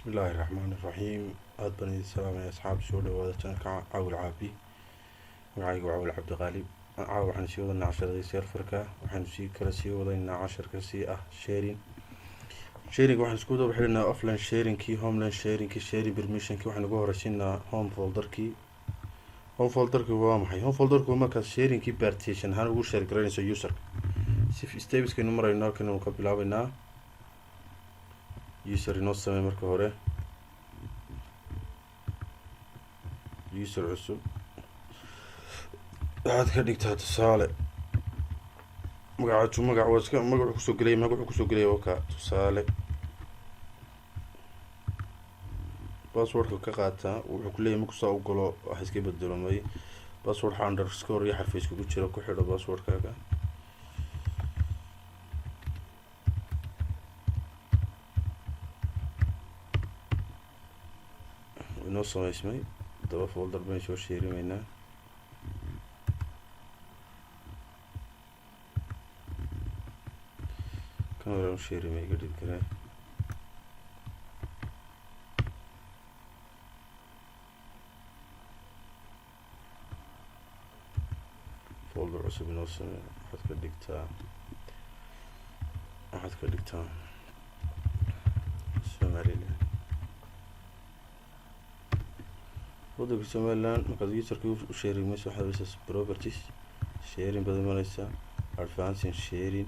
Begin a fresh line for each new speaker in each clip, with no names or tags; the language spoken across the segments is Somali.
بسم الله الرحمن الرحيم. aad baan idin salaamaya asxaabta soo dhawaada channelka Caawil Caabi. magacaygu waa Caawil Cabdi Qaalib. caawa waxaan sii wadanaa casharadii serverka. waxaan sii wadaynaa casharka sii ah sharing waxaan isku daba xidhinaa offline sharingkii, homeland sharingkii, sharing permissionkii. waxaan ugu horeysiinaa home folderkii. waa maxay? home folderku markaad sharingkii partition ahaan ugu share garaynayso user si stepskaynu marayno halkan ka bilaabaynaa. user inoo samee marka hore user cusub waxaad ka dhigtaa tusaale magacu kusoo gelaya waka tusaale passwordka ka qaataa wuxuu ku leeyahay markuu saa u galo waxa iska bedelomay password underscore iyo xarf iskugu jira ku xidho passwordkaaga. inoo samaysmay daba folder baan soo sheerimaynaa. kan hore sheerimay ka dhig karaa folder cusub inoo samey. waxaad ka dhigtaa Somaliland. waddanka Somaliland markaad userka u sheerimayso waxaad haysaa properties sharing baad imanaysaa, advancing sharing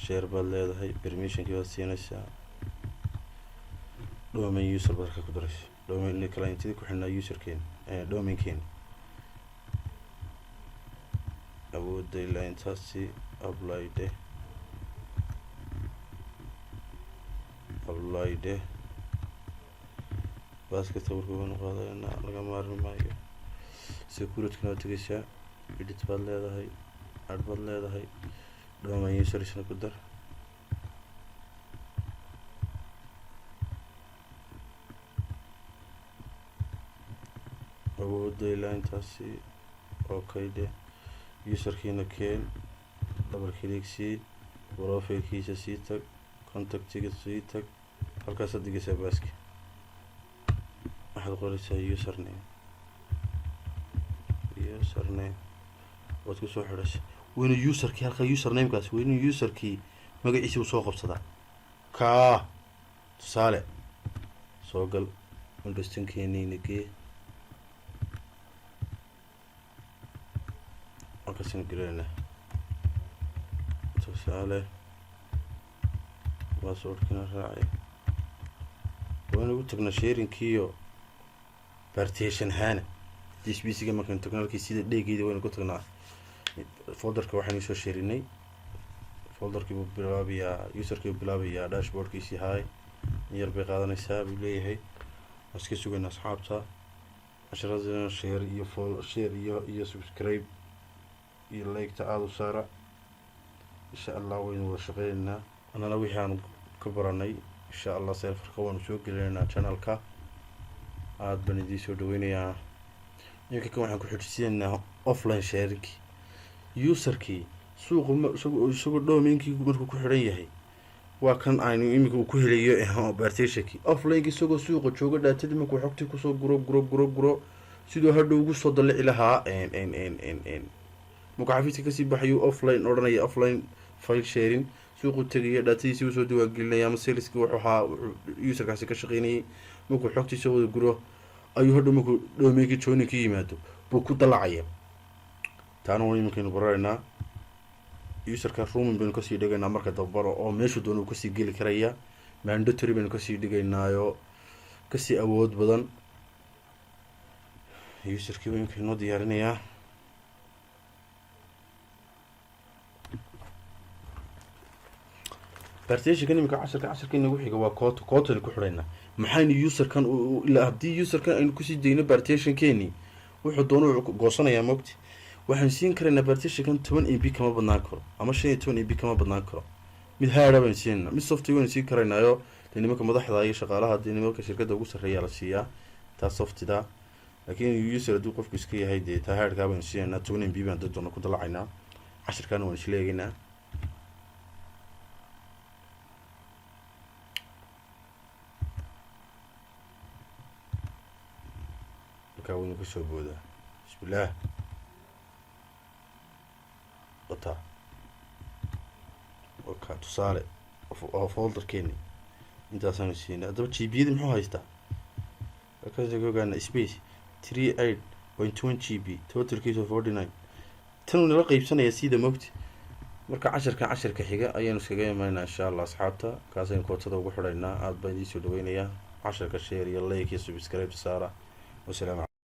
share baad leedahay, permissionkii baad siinaysaa, domain user baad ku daraysaa. domain clientida ku xidhnaa userkeen domainkeen awoodda ilaa intaasi apply baaska tawirka waanu qaadaynaa, laga maarmi maayo. securityna waad tegaysaa, edit baad leedahay, add baad leedahay, domain usersna ku dar. awoodda ilaa intaasi okay de userkiina keen, double click sii, profilkiisa sii tag, contactiga sii tag, halkaasaad digaysaa baaska. waxaad qoraysaa username waad ku soo xidhaysaa. wayna userkii halka usernamekaas wayna userkii magaciisa u soo qabsadaa. kaa tusaale soo gal understankeeniina gee halkaasina gelaynaa tusaale passwordkina raacay. wayna ugu tagnaa sharingkiiyo partition ahaana dsbcga markaan tagno halkii sida dheegeeda waynu ku tagnaa. folderka waxaan soo sheerinay. folderkii buu bilaabayaa userkii buu bilaabayaa dashboardkiisii haay yar bay qaadanaysaa buu leeyahay. waan iska sugaynaa asxaabta casharadana share iyo subscribe iyo like-ta aada u saara. insha allah waynu wada shaqeynaynaa. annana wixii aan ka baranay insha allah serverka waanu soo gelinaynaa channelka. aad baan idiin soo dhaweynayaa. iminka kan waxaan ku xujisiinaynaa offline sharingkii. userkii suuqa isagoo domainkii markuu ku xidhan yahay waa kan aynu iminka uu ku helayo partitionkii. offlineki isagoo suuqa jooga dhaatadii markuu xogtii kusoo guro sidoo hadhow ugu soo dalici lahaa markuu xafiiska kasii baxayu offline odhanaya offline file sharing. suuqu tegaya dhaatadiisii usoo diwaangelinaya ama saleski wuxuu ahaa userkaasi ka shaqeynayay. markuu xogtiisa wada guro ayuu hadhow markuu domainkii joininka yimaado buu ku dalacaya. taana waa iminkaynu bararaynaa. userka rooming baynu kasii dhigaynaa marka dabaro oo meeshu doona uu kasii geli karaya. mandatory baynu kasii dhigaynaayo kasii awood badan. userkii waa iminkay noo diyaarinayaa. partitionkan iminka casharka inagu xiga waa kootaynu ku xidhaynaa. maxaynu userkan ilaa haddii userkan aynu kusii dayno partitionkeeni wuxuu doona wuxuu goosanayaa mogti. waxaan siin karaynaa partitionkan 10 MB kama badnaan karo ama 15 MB kama badnaan karo. mid haadha baan siinayna, mid software waan siin karaynaayo dee nimanka madaxda iyo shaqaalaha dee nimanka shirkadda ugu sarreeya la siiyaa taa softida. laakiin user hadduu qofku iska yahay dee taa haadhkaa baan siinaynaa 10 MB baan dad doona ku dalacaynaa. casharkaana waan isla eegaynaa. halkaa waynu ka soo boodaa bismillaah wataa waka tusaale oo folderkeeni intaasaan siinay haddaba gbiyada muxuu haystaa halkaas ka ogaana space 38.1 GB totalkiisu 49 tanuu nala qaybsanaya sida mogti marka casharka xiga ayaanu iskaga imaanaa insha allah asxaabta kaasaynu kootada ugu xidhaynaa aad baan idiin soo dhaweynayaa casharka share iyo like iyo subscribe saara wasalaamu